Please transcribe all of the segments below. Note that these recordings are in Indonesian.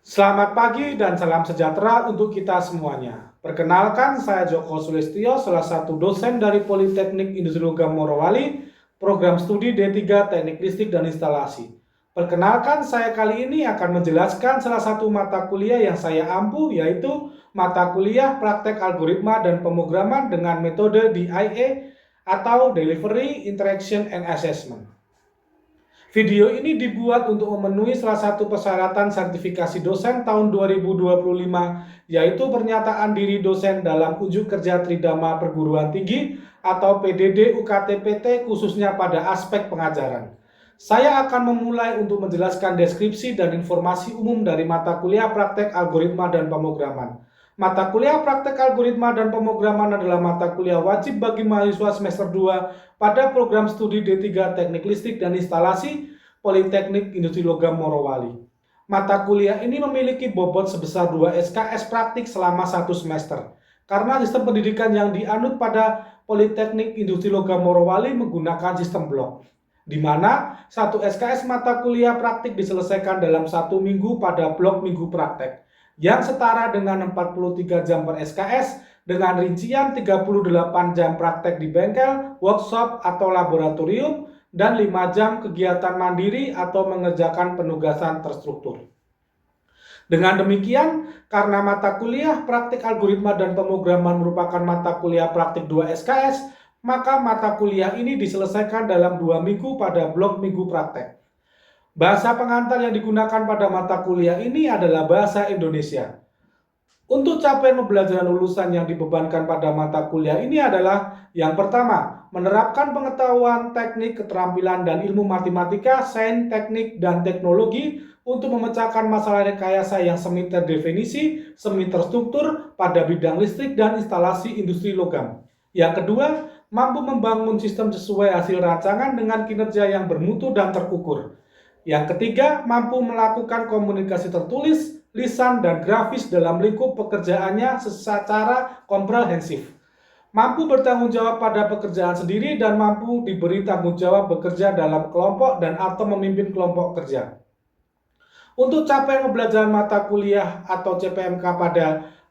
Selamat pagi dan salam sejahtera untuk kita semuanya. Perkenalkan, saya Joko Sulistyo, salah satu dosen dari Politeknik Industri Logam Morowali, program studi D3 Teknik Listrik dan Instalasi. Perkenalkan, saya kali ini akan menjelaskan salah satu mata kuliah yang saya ampu, yaitu mata kuliah Praktek Algoritma dan Pemrograman dengan metode DIA atau Delivery, Interaction, and Assessment. Video ini dibuat untuk memenuhi salah satu persyaratan sertifikasi dosen tahun 2025, yaitu pernyataan diri dosen dalam unjuk kerja Tridharma Perguruan Tinggi atau PDD UKT-PT khususnya pada aspek pengajaran. Saya akan memulai untuk menjelaskan deskripsi dan informasi umum dari mata kuliah Praktek Algoritma dan Pemrograman. Mata kuliah Praktek Algoritma dan Pemrograman adalah mata kuliah wajib bagi mahasiswa semester 2 pada program studi D3 Teknik Listrik dan Instalasi Politeknik Industri Logam Morowali. Mata kuliah ini memiliki bobot sebesar 2 SKS praktik selama 1 semester. Karena sistem pendidikan yang dianut pada Politeknik Industri Logam Morowali menggunakan sistem blok, di mana 1 SKS mata kuliah praktik diselesaikan dalam 1 minggu pada blok minggu praktek, yang setara dengan 43 jam per SKS dengan rincian 38 jam praktek di bengkel, workshop atau laboratorium, dan 5 jam kegiatan mandiri atau mengerjakan penugasan terstruktur. Dengan demikian, karena mata kuliah Praktik Algoritma dan Pemrograman merupakan mata kuliah praktik 2 SKS, maka mata kuliah ini diselesaikan dalam 2 minggu pada blok minggu praktek. Bahasa pengantar yang digunakan pada mata kuliah ini adalah bahasa Indonesia. Untuk capaian pembelajaran lulusan yang dibebankan pada mata kuliah ini adalah yang pertama, menerapkan pengetahuan teknik, keterampilan, dan ilmu matematika, sains, teknik, dan teknologi untuk memecahkan masalah rekayasa yang semi terdefinisi, semi terstruktur pada bidang listrik dan instalasi industri logam. Yang kedua, mampu membangun sistem sesuai hasil rancangan dengan kinerja yang bermutu dan terukur. Yang ketiga, mampu melakukan komunikasi tertulis, lisan, dan grafis dalam lingkup pekerjaannya secara komprehensif. Mampu bertanggung jawab pada pekerjaan sendiri dan mampu diberi tanggung jawab bekerja dalam kelompok dan atau memimpin kelompok kerja. Untuk capaian pembelajaran mata kuliah atau CPMK pada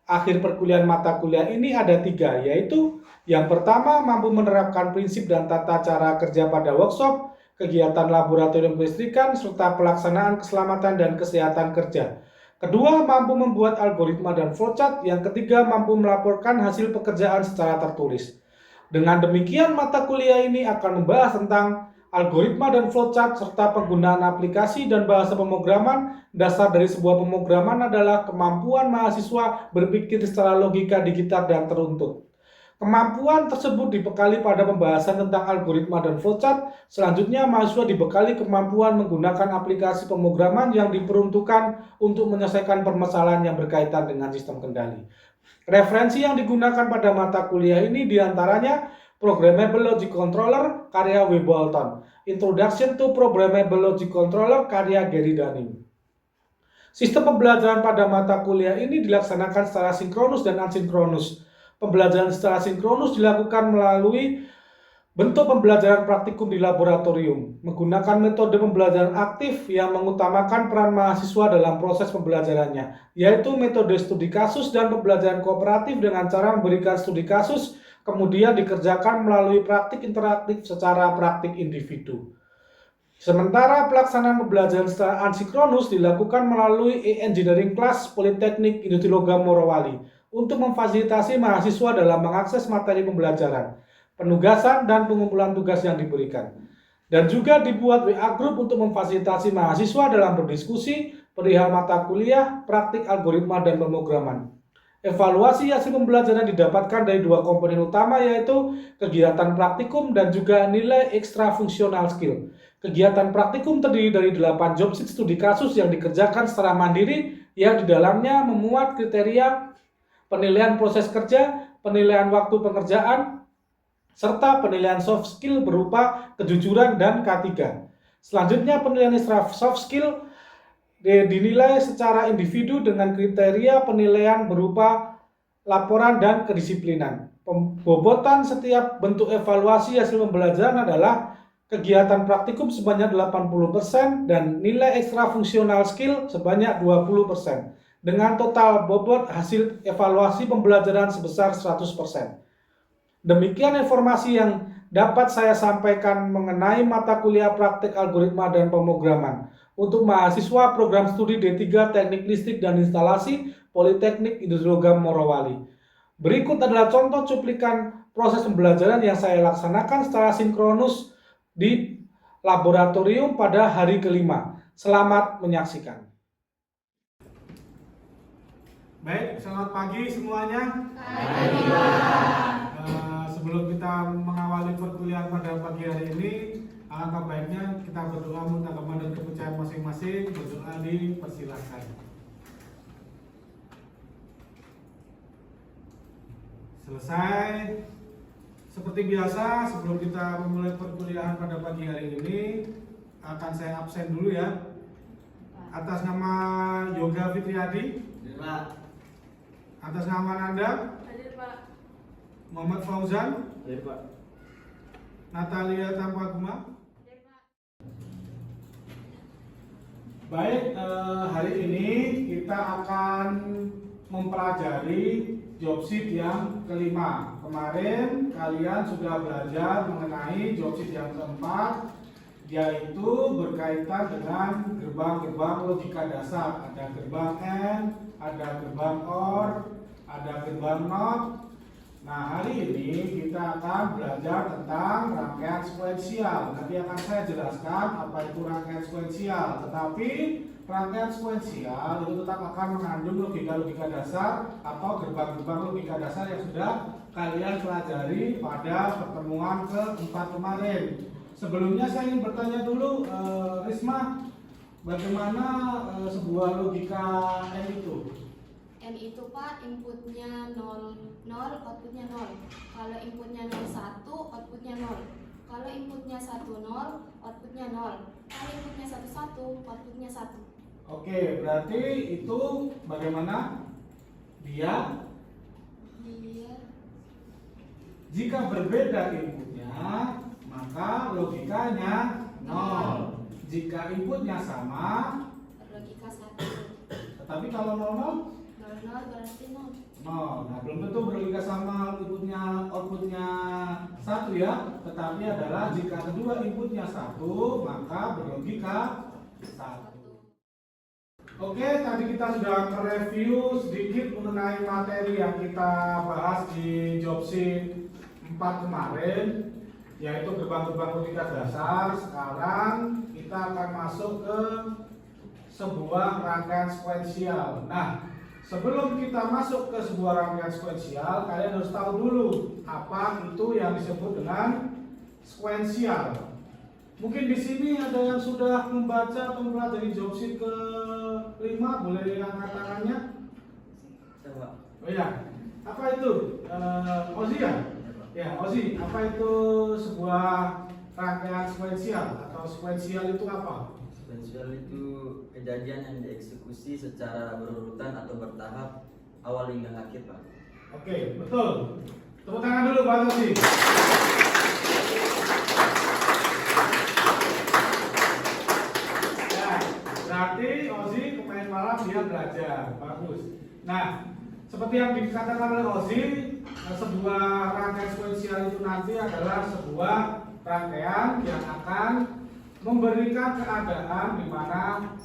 akhir perkuliahan mata kuliah ini ada 3, yaitu yang pertama, mampu menerapkan prinsip dan tata cara kerja pada workshop, kegiatan laboratorium kelistrikan, serta pelaksanaan keselamatan dan kesehatan kerja. Kedua, mampu membuat algoritma dan flowchart. Yang ketiga, mampu melaporkan hasil pekerjaan secara tertulis. Dengan demikian, mata kuliah ini akan membahas tentang algoritma dan flowchart serta penggunaan aplikasi dan bahasa pemrograman. Dasar dari sebuah pemrograman adalah kemampuan mahasiswa berpikir secara logika digital dan teruntut. Kemampuan tersebut dibekali pada pembahasan tentang algoritma dan flowchart. Selanjutnya, mahasiswa dibekali kemampuan menggunakan aplikasi pemrograman yang diperuntukkan untuk menyelesaikan permasalahan yang berkaitan dengan sistem kendali. Referensi yang digunakan pada mata kuliah ini diantaranya Programmable Logic Controller karya W. Bolton, Introduction to Programmable Logic Controller karya Gary Dunning. Sistem pembelajaran pada mata kuliah ini dilaksanakan secara sinkronus dan asinkronus. Pembelajaran secara sinkronus dilakukan melalui bentuk pembelajaran praktikum di laboratorium, menggunakan metode pembelajaran aktif yang mengutamakan peran mahasiswa dalam proses pembelajarannya, yaitu metode studi kasus dan pembelajaran kooperatif dengan cara memberikan studi kasus, kemudian dikerjakan melalui praktik interaktif secara praktik individu. Sementara pelaksanaan pembelajaran secara asinkronus dilakukan melalui e-engineering class Politeknik Industri Logam Morowali untuk memfasilitasi mahasiswa dalam mengakses materi pembelajaran, penugasan, dan pengumpulan tugas yang diberikan. Dan juga dibuat WA Group untuk memfasilitasi mahasiswa dalam berdiskusi perihal mata kuliah, praktik algoritma, dan pemrograman. Evaluasi hasil pembelajaran didapatkan dari 2 komponen utama, yaitu kegiatan praktikum dan juga nilai ekstra fungsional skill. Kegiatan praktikum terdiri dari 8 job sheet studi kasus yang dikerjakan secara mandiri, yang di dalamnya memuat kriteria penilaian proses kerja, penilaian waktu pengerjaan, serta penilaian soft skill berupa kejujuran dan K3. Selanjutnya, penilaian soft skill dinilai secara individu dengan kriteria penilaian berupa laporan dan kedisiplinan. Pembobotan setiap bentuk evaluasi hasil pembelajaran adalah kegiatan praktikum sebanyak 80% dan nilai ekstra fungsional skill sebanyak 20%, dengan total bobot hasil evaluasi pembelajaran sebesar 100%. Demikian informasi yang dapat saya sampaikan mengenai mata kuliah praktik algoritma dan pemrograman untuk mahasiswa program studi D3 Teknik Listrik dan Instalasi Politeknik Industri Logam Morowali. Berikut adalah contoh cuplikan proses pembelajaran yang saya laksanakan secara sinkronus di laboratorium pada hari kelima. Selamat menyaksikan. Baik, selamat pagi semuanya. Pagi, Pak. Sebelum kita mengawali perkuliahan pada pagi hari ini, alangkah baiknya kita berdoa menurut agama dan kepercayaan masing-masing. Berdoa dipersilakan. Selesai. Seperti biasa, sebelum kita memulai perkuliahan pada pagi hari ini, akan saya absen dulu ya. Atas nama Yoga Fitriadi, atas nama Nanda, Hadir, Pak. Muhammad Fauzan, Hadir, Pak. Natalia Tampaguma. Hadir, Pak. Baik, hari ini kita akan mempelajari job sheet yang kelima. Kemarin kalian sudah belajar mengenai job sheet yang keempat, yaitu berkaitan dengan gerbang-gerbang logika dasar. Ada gerbang AND, ada gerbang OR, ada gerbang NOT. Nah, hari ini kita akan belajar tentang rangkaian sekuensial. Nanti akan saya jelaskan apa itu rangkaian sekuensial. Tetapi rangkaian sekuensial itu tetap akan mengandung logika-logika dasar atau gerbang-gerbang logika dasar yang sudah kalian pelajari pada pertemuan keempat kemarin. Sebelumnya saya ingin bertanya dulu, Risma, bagaimana sebuah logika N itu? N itu, Pak, inputnya 0, outputnya 0. Kalau inputnya 0, 1, outputnya 0. Kalau inputnya 1, 0, outputnya 0. Kalau inputnya 1, 1, outputnya 1. Oke, berarti itu bagaimana? Dia jika berbeda inputnya, maka logikanya 0. Jika inputnya sama, logika 1. tetapi kalau 00? 0, 0 berarti 0. Nah, belum tentu berlogika sama inputnya outputnya 1 ya, tetapi adalah jika kedua inputnya 1 maka berlogika 1. Oke, tadi kita sudah mereview sedikit mengenai materi yang kita bahas di job sheet 4 kemarin, yaitu gerbang-gerbang logika dasar. Sekarang kita akan masuk ke sebuah rangkaian sekuensial. Nah, sebelum kita masuk ke sebuah rangkaian sekuensial, kalian harus tahu dulu apa itu yang disebut dengan sekuensial. Mungkin di sini ada yang sudah membaca atau mempelajari job sheet ke-5, boleh angkat tangannya? Coba. Oh iya, apa itu? Ozi ya? Ya, Ozi, apa itu sebuah rangkaian sekuensial atau sekuensial itu apa? Sekuensial itu kejadian yang dieksekusi secara berurutan atau bertahap awal hingga akhir, Pak. Oke, betul. Tepuk tangan dulu Pak Ozi. Ya, berarti Ozi kemarin malam dia belajar, bagus. Nah, seperti yang dikatakan oleh Ozi, sebuah rangkaian sekuensial itu nanti adalah sebuah rangkaian yang akan memberikan keadaan di mana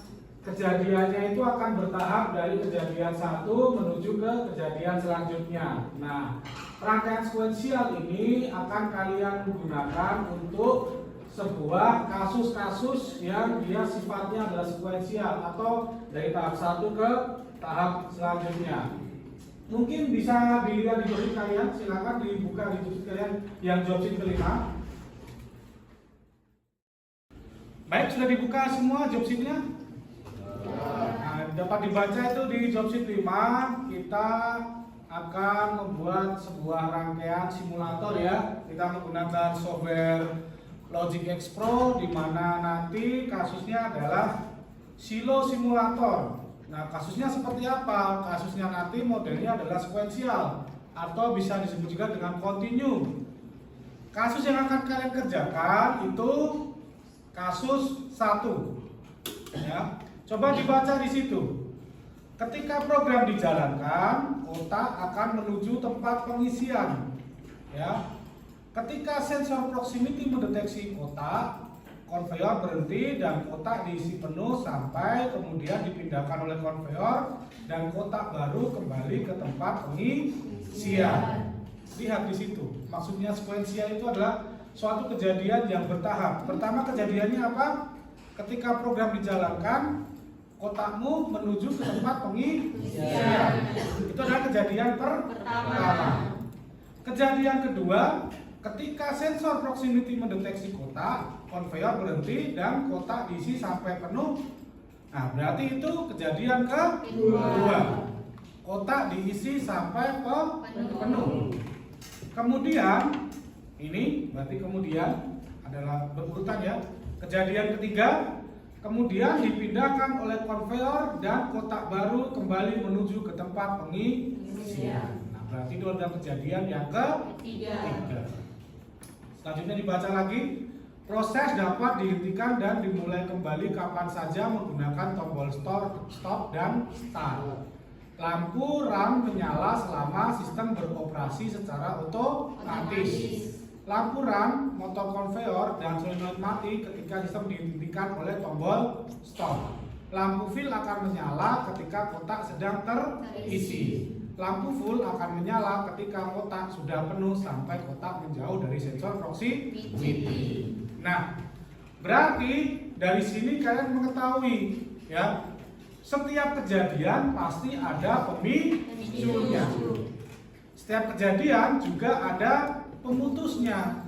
kejadiannya itu akan bertahap dari kejadian satu menuju ke kejadian selanjutnya. Nah, rangkaian sekuensial ini akan kalian gunakan untuk sebuah kasus-kasus yang dia sifatnya adalah sekuensial atau dari tahap satu ke tahap selanjutnya. Mungkin bisa dilihat di job sheet kalian, silakan dibuka di job sheet kalian yang job sheet kelima. Baik, sudah dibuka semua job sheet-nya? Nah, dapat dibaca itu di job sheet 5. Kita akan membuat sebuah rangkaian simulator ya. Kita menggunakan software Logic X Pro, di mana nanti kasusnya adalah silo simulator. Nah, kasusnya seperti apa? Kasusnya nanti modelnya adalah sekuensial atau bisa disebut juga dengan continue. Kasus yang akan kalian kerjakan itu kasus 1. Ya. Coba dibaca di situ. Ketika program dijalankan, kotak akan menuju tempat pengisian. Ya. Ketika sensor proximity mendeteksi kotak, konveyor berhenti dan kotak diisi penuh sampai kemudian dipindahkan oleh konveyor dan kotak baru kembali ke tempat pengisian. Lihat di situ. Maksudnya sekuensial itu adalah suatu kejadian yang bertahap. Pertama kejadiannya apa? Ketika program dijalankan, kotakmu menuju ke tempat pengisian. Itu adalah kejadian pertama. Kejadian kedua, ketika sensor proximity mendeteksi kotak, konveyor berhenti dan kotak diisi sampai penuh. Nah, berarti itu kejadian kedua. Kotak diisi sampai penuh. Kemudian, ini berarti kemudian adalah berurutan ya. Kejadian ketiga, kemudian dipindahkan oleh konveyor dan kotak baru kembali menuju ke tempat pengisian. Nah, berarti itu adalah kejadian yang ketiga. Selanjutnya dibaca lagi. Proses dapat dihentikan dan dimulai kembali kapan saja menggunakan tombol stop dan start. Lampu RAM menyala selama sistem beroperasi secara otomatis. Lampu RAM, motor konveyor, dan solenoid mati ketika sistem dihentikan oleh tombol stop. Lampu fill akan menyala ketika kotak sedang terisi. Lampu full akan menyala ketika kotak sudah penuh sampai kotak menjauh dari sensor proximity. Nah, berarti dari sini kalian mengetahui ya, setiap kejadian pasti ada pemicunya. Setiap kejadian juga ada pemutusnya.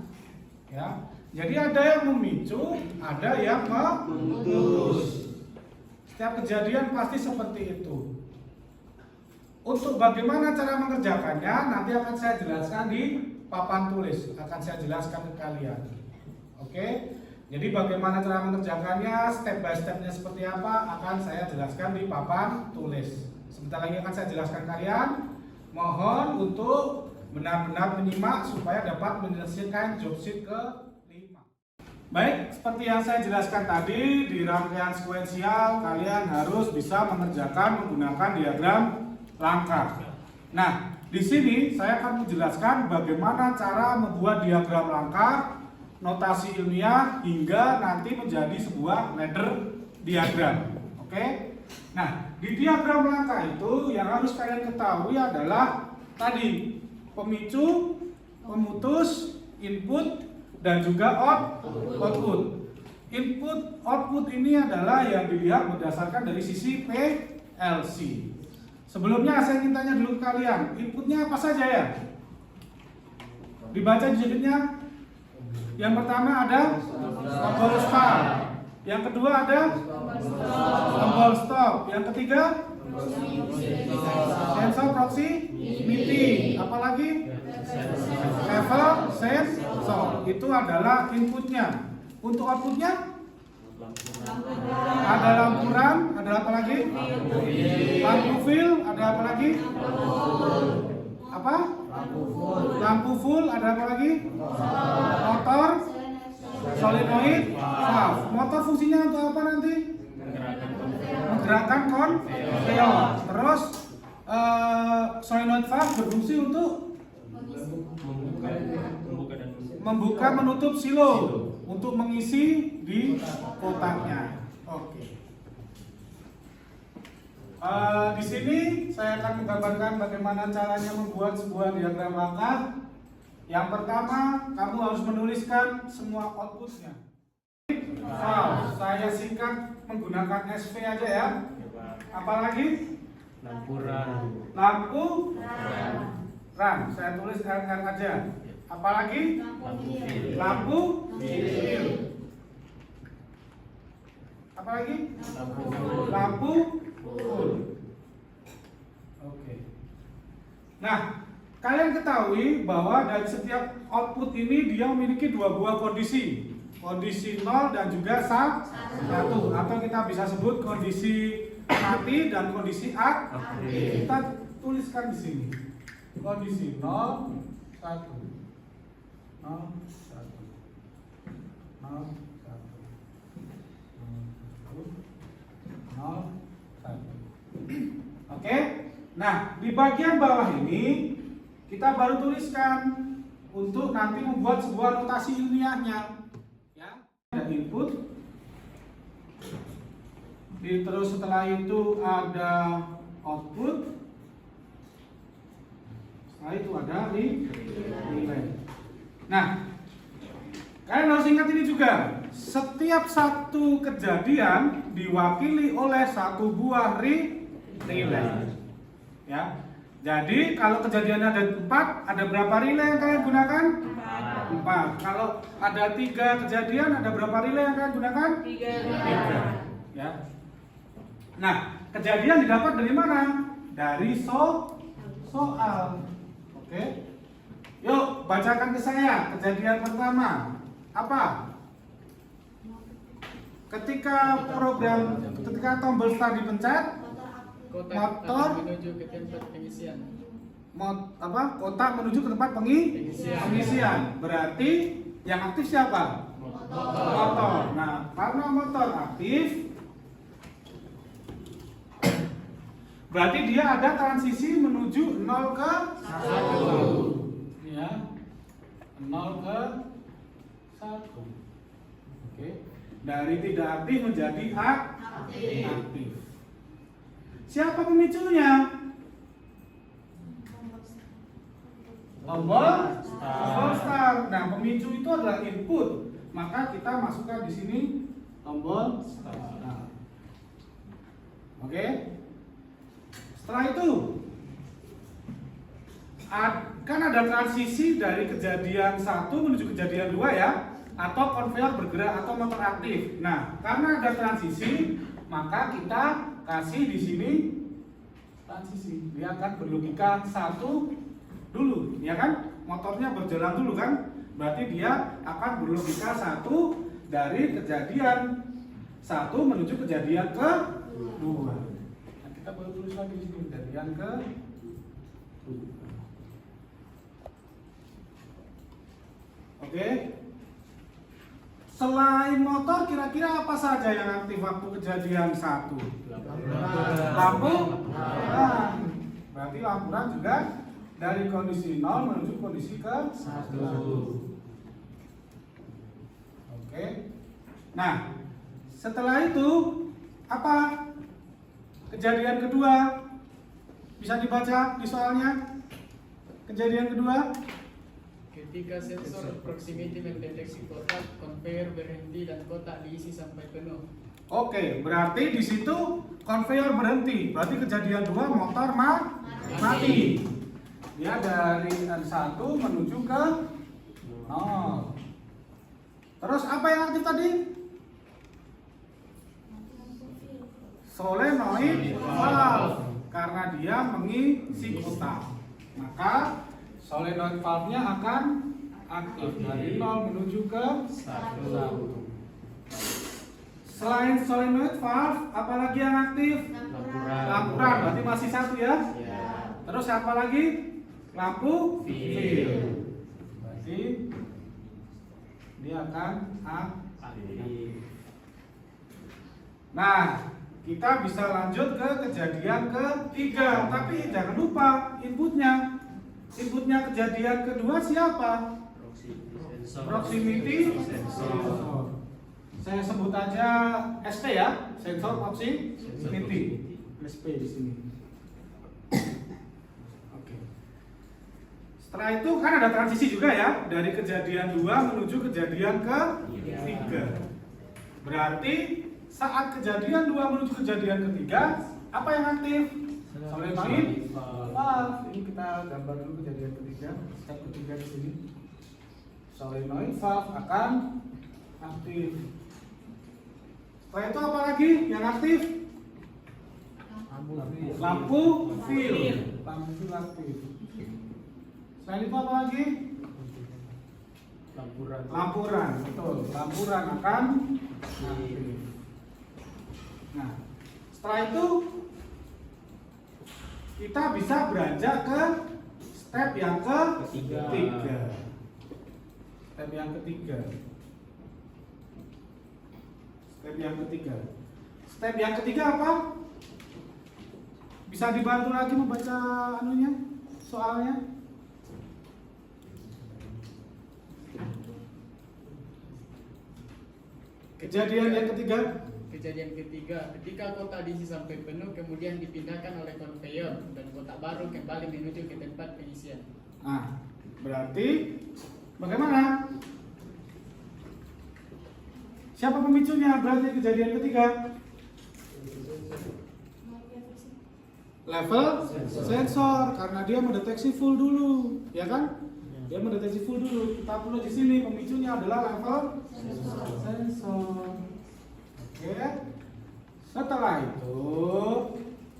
Ya. Jadi ada yang memicu, ada yang memutus. Setiap kejadian pasti seperti itu. Untuk bagaimana cara mengerjakannya nanti akan saya jelaskan di papan tulis, akan saya jelaskan ke kalian. Oke? Jadi bagaimana cara mengerjakannya, step by stepnya seperti apa akan saya jelaskan di papan tulis. Sebentar lagi akan saya jelaskan kalian. Mohon untuk benar-benar menyimak supaya dapat menyelesaikan job sheet ke-5. Baik, seperti yang saya jelaskan tadi, di rangkaian sekuensial kalian harus bisa mengerjakan menggunakan diagram langkah. Nah, di sini saya akan menjelaskan bagaimana cara membuat diagram langkah, notasi ilmiah hingga nanti menjadi sebuah ladder diagram. Oke? Nah, di diagram langkah itu yang harus kalian ketahui adalah tadi pemicu, pemutus, input, dan juga output. Input, output ini adalah yang dilihat berdasarkan dari sisi PLC. Sebelumnya saya ingin tanya dulu ke kalian, inputnya apa saja ya? Dibaca unitnya. Yang pertama ada tombol start. Yang kedua ada tombol stop. Yang ketiga sensor proximity. Apalagi level sensor. Itu adalah inputnya. Untuk outputnya ada lampu RAM, ada apa lagi? Lampu fill, ada apa lagi? Apa? Lampu full, ada apa lagi? Motor solenoid valve. Motor fungsinya untuk apa nanti? Menggerakkan konveyor. Terus solenoid valve berfungsi untuk membuka menutup silo untuk mengisi di kotaknya. Oke. Di sini saya akan menggambarkan bagaimana caranya membuat sebuah diagram langkah. Yang pertama, kamu harus menuliskan semua outputnya. Saya singkat menggunakan SV aja ya. Apalagi? Lampu RAM. Lampu RAM. Saya tulis RR aja. Apalagi? Lampu fill. Apalagi? Lampu full. Oke. Nah, kalian ketahui bahwa dari setiap output ini dia memiliki dua buah kondisi. Kondisi 0 dan juga 1. Atau kita bisa sebut kondisi mati dan kondisi aktif. Kita tuliskan di sini. Kondisi 0, 1. 0, 1. 0, 1. 0, 1. Oke. Nah, di bagian bawah ini kita baru tuliskan untuk nanti membuat sebuah notasi ilmiahnya. Ya, ada input. Terus setelah itu ada output. Setelah itu ada relay. Nah, kalian harus ingat ini juga. Setiap satu kejadian diwakili oleh satu buah relay. Ya. Jadi kalau kejadian ada 4, ada berapa relay yang kalian gunakan? 4. Kalau ada 3 kejadian, ada berapa relay yang kalian gunakan? 3. Ya. Nah, kejadian didapat dari mana? Dari soal. Oke. Yuk, bacakan ke saya kejadian pertama. Apa? Ketika tombol start dipencet, motor menuju ke tempat pengisian. Kotak menuju ke tempat pengisian. Berarti yang aktif siapa? Motor. Nah, karena motor aktif, berarti dia ada transisi menuju 0 ke 1. Ya. 0 ke 1. Oke. Dari tidak aktif menjadi aktif. Siapa pemicunya? Tombol start. Nah, pemicu itu adalah input. Maka kita masukkan di sini tombol start. Oke. Setelah itu kan ada transisi dari kejadian 1 menuju kejadian 2 ya, atau konveyor bergerak atau motor aktif. Nah, karena ada transisi, maka kita kasih di sini transisi. Dia akan berlogika 1 dulu, ya kan? Motornya berjalan dulu kan? Berarti dia akan berlogika 1 dari kejadian 1 menuju kejadian ke-2. Nah, kita baru tulis lagi di sini kejadian ke-2. Oke. Selain motor, kira-kira apa saja yang aktif waktu kejadian 1? Lampu. Berarti lampuran juga dari kondisi 0 menuju kondisi ke 1. Oke. Nah, setelah itu apa? Kejadian kedua bisa dibaca di soalnya. Kejadian kedua, Ketika sensor proximity mendeteksi kotak, konveyor berhenti dan kotak diisi sampai penuh. oke, berarti di situ konveyor berhenti. Berarti kejadian 2 motor mati. Dia dari N1 menuju ke 0. Terus apa yang aktif tadi? Solenoid valve. Karena dia mengisi kotak, maka solenoid valve-nya akan aktif dari 0 menuju ke 1. Selain solenoid valve, apalagi yang aktif? Lampuran, berarti masih 1 ya? Terus apa lagi? Lampu fill. Berarti dia akan aktif. Nah, kita bisa lanjut ke kejadian ketiga, tapi jangan lupa inputnya. Inputnya kejadian kedua siapa? Proximity sensor. Saya sebut aja SP ya, sensor proximity. SP di sini. Oke. Setelah itu kan ada transisi juga ya, dari kejadian 2 menuju kejadian ke-3. Berarti saat kejadian 2 menuju kejadian ketiga, apa yang aktif? Solenoid valve. Ini kita gambar dulu kejadian ketiga, step ketiga di sini. Solenoid valve akan aktif. Setelah itu apa lagi yang aktif? Lampu fill. Lampu fill aktif. Selain itu apa lagi? Lampuran, betul. Lampuran akan aktif. Nah, setelah itu kita bisa beranjak ke step yang ketiga. Step yang ketiga. Step yang ketiga apa? Bisa dibantu lagi membaca anunya, soalnya. Kejadian yang ketiga. Kejadian ketiga, ketika kotak diisi sampai penuh kemudian dipindahkan oleh konveyor dan kotak baru kembali menuju ke tempat pengisian. Nah, berarti bagaimana? Siapa pemicunya? Berarti kejadian ketiga. Level sensor, karena dia mendeteksi full dulu, ya kan? Dia mendeteksi full dulu. Kita perlu di sini pemicunya adalah level sensor. Oke. Setelah itu,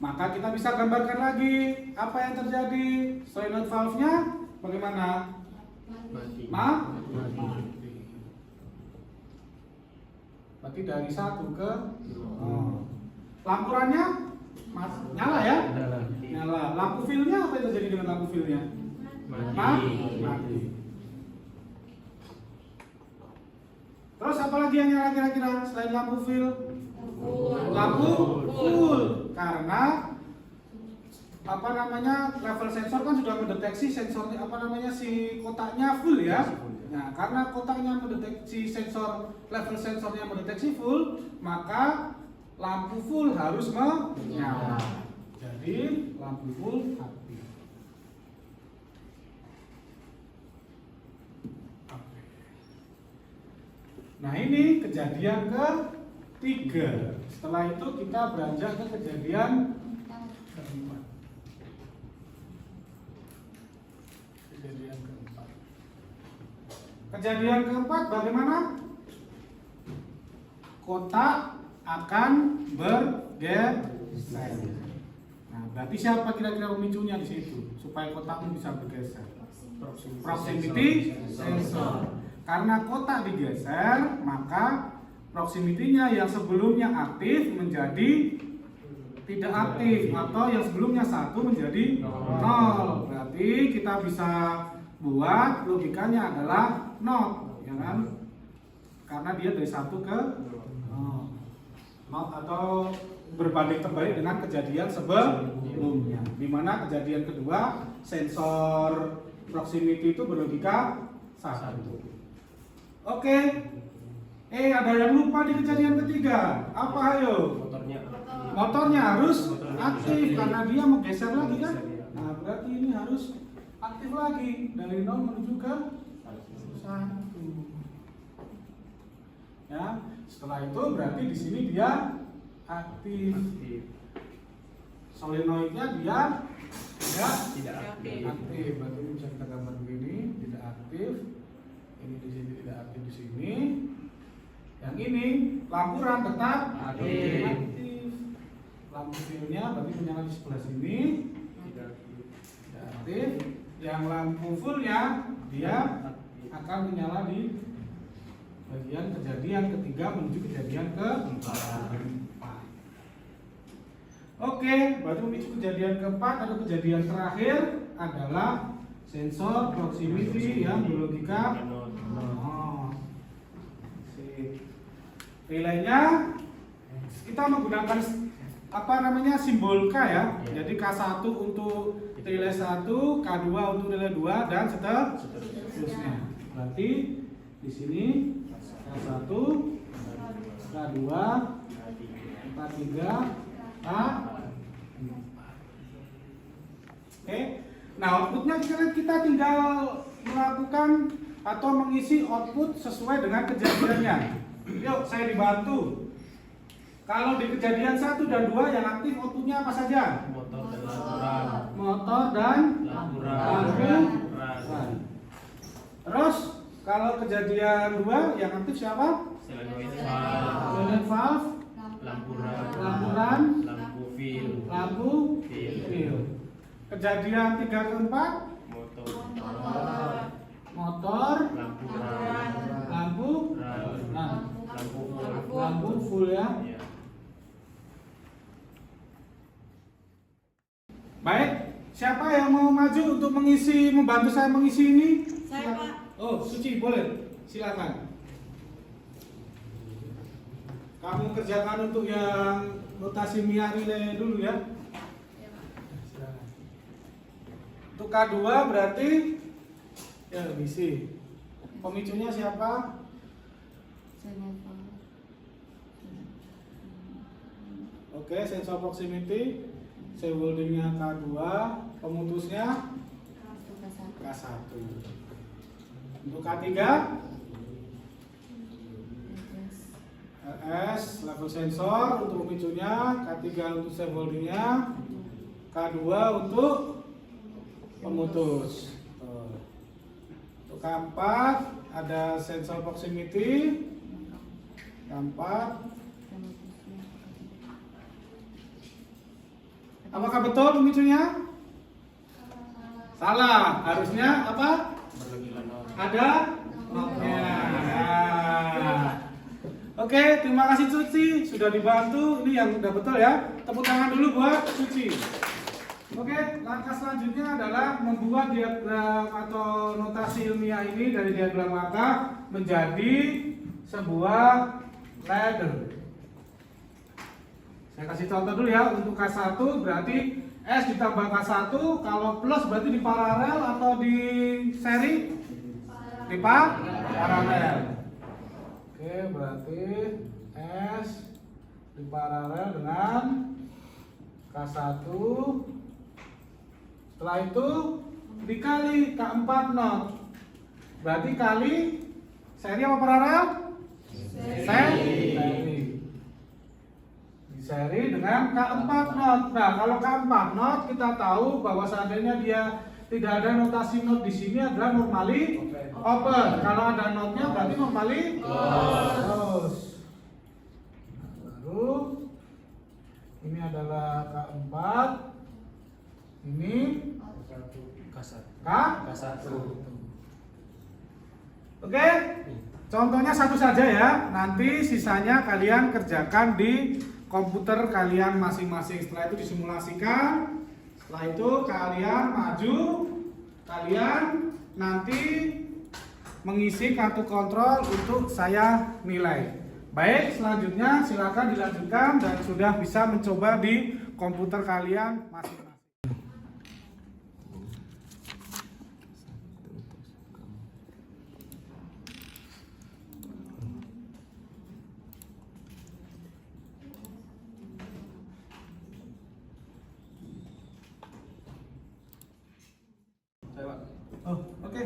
maka kita bisa gambarkan lagi apa yang terjadi. Solenoid valve-nya bagaimana? Mati. Mati. Berarti dari 1 ke 0. Lampurannya nyala ya? Nyala. Lampu fill-nya apa yang terjadi dengan lampu fill-nya? Mati. Terus apa lagi yang nyala kira-kira selain lampu fill? Lampu full. Karena apa namanya, level sensor kan sudah mendeteksi sensor si kotaknya full ya. Nah, karena kotaknya mendeteksi level sensornya mendeteksi full, maka lampu full harus menyala. Jadi lampu full aktif. Nah, ini kejadian ketiga. Setelah itu kita beranjak ke kejadian keempat. Kejadian keempat bagaimana? Kotak akan bergeser. Nah, berarti siapa kira-kira pemicunya di situ supaya kotakmu bisa bergeser? Proximity sensor. Karena kotak digeser, maka proximity-nya yang sebelumnya aktif menjadi tidak aktif, atau yang sebelumnya 1 menjadi 0. Berarti kita bisa buat logikanya adalah not, ya kan? Karena dia dari 1 ke 0. Not atau berbanding terbalik dengan kejadian sebelumnya. Di mana kejadian kedua sensor proximity itu berlogika 1. Oke. Ada yang lupa di kejadian ketiga. Apa ayo? Motornya harus aktif karena dia mau geser lagi kan? Nah, berarti ini harus aktif lagi dari 0 menuju ke 1. Ya, setelah itu berarti di sini dia aktif. Solenoidnya dia tidak aktif. Berarti ini bisa kita gambar begini, tidak aktif. Ini di sini tidak aktif di sini. Yang ini lampuran tetap aktif. Lampu fill-nya berarti menyala di sebelah sini. Tidak aktif. Yang lampu full-nya dia akan menyala di bagian kejadian ketiga menuju kejadian keempat. Oke, berarti memicu kejadian keempat atau kejadian terakhir adalah sensor proximity yang berlogika 0. Relaynya kita menggunakan simbol K ya. Jadi K1 untuk relay 1, K2 untuk relay 2 dan seterusnya. Berarti di sini K1, K2, K3, K4. Oke. Nah, outputnya kita tinggal melakukan atau mengisi output sesuai dengan kejadiannya. Yuk, saya dibantu. Kalau di kejadian 1 dan 2 yang aktif outputnya apa saja? Motor dan lampuran. Terus kalau kejadian 2 yang aktif siapa? Solenoid valve, lampuran, lampu fill. Kejadian 3 ke 4 motor, lampu full ya. Baik, siapa yang mau maju untuk membantu saya mengisi ini? Saya, Pak. Oh, Suci boleh. silakan. Kamu kerjakan untuk yang notasi Mia nilai dulu ya. Silakan. Untuk K2 berarti ya bisi. Pemicunya siapa? Oke, sensor proximity. Holdingnya K2, pemutusnya K1. Untuk K3 LS level sensor untuk pemicunya, K3 untuk holdingnya, K2 untuk pemutus. Untuk K4 ada sensor proximity, K4. Apakah betul pemicunya? Salah, harusnya apa? Ada notnya. Nah. Oke, terima kasih Suci, sudah dibantu. Ini yang udah betul ya. Tepuk tangan dulu buat Suci. Oke, langkah selanjutnya adalah membuat diagram atau notasi ilmiah ini dari diagram langkah menjadi sebuah ladder. Saya kasih contoh dulu ya. Untuk K1 berarti S ditambah K1, kalau plus berarti di paralel atau di seri? Di paralel. Oke, berarti S di paralel dengan K1. Setelah itu dikali K4 not. Berarti kali seri apa paralel? Seri. Seri dengan K4 not. Nah, kalau K4 not kita tahu bahwa seandainya dia tidak ada notasi not di sini adalah normally open. Kalau ada notnya berarti normally close. Baru ini adalah K4. Ini K1. Oke. Contohnya satu saja ya. Nanti sisanya kalian kerjakan di komputer kalian masing-masing. Setelah itu disimulasikan. Setelah itu kalian maju, kalian nanti mengisi kartu kontrol untuk saya nilai. Baik, selanjutnya silakan dilanjutkan dan sudah bisa mencoba di komputer kalian masing-masing. Oh, oke.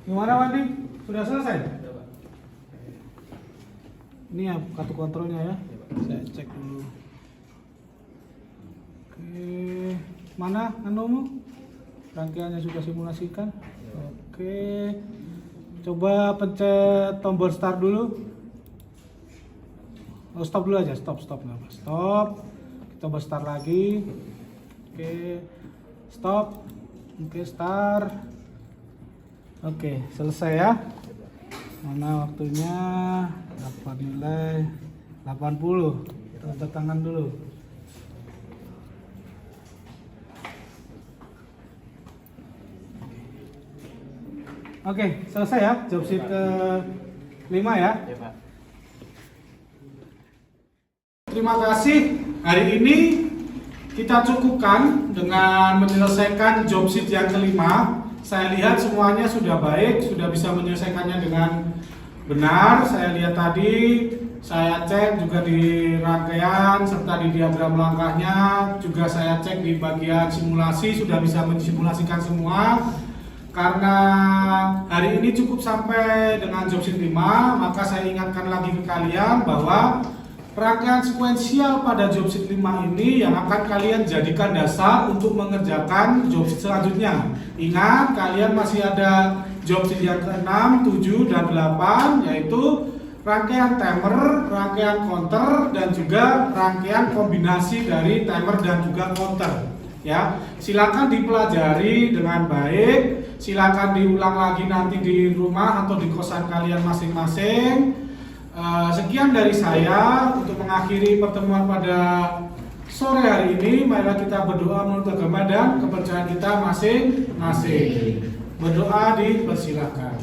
Gimana Wandi? Sudah selesai? Ini ya kartu kontrolnya ya. Saya cek dulu. Oke, mana anumu? Rangkaiannya sudah simulasikan. Oke. Coba pencet tombol start dulu. Oh, stop dulu aja, stop nggak apa. Stop. Kita coba start lagi. Oke, stop. Oke, start. Oke, selesai ya. Mana waktunya? Dapat nilai 80. Tanda tangan dulu. Oke, selesai ya. Job sheet ke-5 ya. Ya, Pak. Terima kasih. Hari ini kita cukupkan dengan menyelesaikan job sheet yang kelima. Saya lihat semuanya sudah baik, sudah bisa menyelesaikannya dengan benar. Saya lihat tadi, saya cek juga di rangkaian serta di diagram langkahnya, juga saya cek di bagian simulasi sudah bisa mensimulasikan semua. Karena hari ini cukup sampai dengan job sheet 5, maka saya ingatkan lagi ke kalian bahwa rangkaian sekuensial pada job sheet 5 ini yang akan kalian jadikan dasar untuk mengerjakan job sheet selanjutnya. Ingat, kalian masih ada job sheet yang ke-6, 7, dan 8, yaitu rangkaian timer, rangkaian counter, dan juga rangkaian kombinasi dari timer dan juga counter. Ya, silakan dipelajari dengan baik, silakan diulang lagi nanti di rumah atau di kosan kalian masing-masing. Sekian dari saya untuk mengakhiri pertemuan pada sore hari ini. Marilah kita berdoa menurut agama dan kepercayaan kita masing-masing. Berdoa dipersilakan.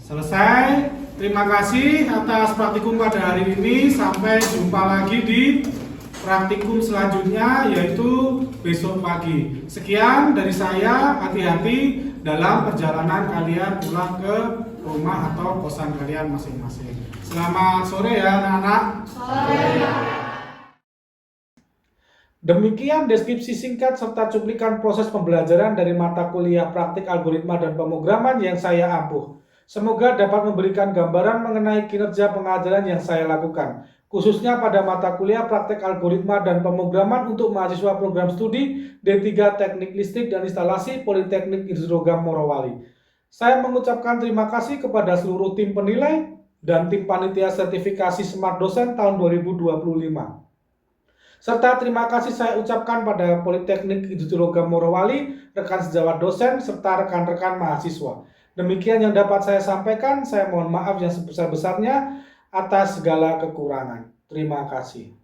Selesai. Terima kasih atas praktikum pada hari ini. Sampai jumpa lagi di praktikum selanjutnya, yaitu besok pagi. Sekian dari saya. Hati-hati dalam perjalanan kalian pulang ke rumah atau kosan kalian masing-masing. Selamat sore ya anak-anak. Demikian deskripsi singkat serta cuplikan proses pembelajaran dari mata kuliah praktik algoritma dan pemrograman yang saya ampuh. Semoga dapat memberikan gambaran mengenai kinerja pengajaran yang saya lakukan, khususnya pada mata kuliah praktik algoritma dan pemrograman untuk mahasiswa program studi D3 Teknik Listrik dan Instalasi Politeknik Indonesia Morowali. Saya mengucapkan terima kasih kepada seluruh tim penilai dan tim panitia sertifikasi Smart Dosen tahun 2025. Serta terima kasih saya ucapkan pada Politeknik Indonesia Morowali, rekan sejawat dosen, serta rekan-rekan mahasiswa. Demikian yang dapat saya sampaikan. Saya mohon maaf yang sebesar-besarnya atas segala kekurangan. Terima kasih.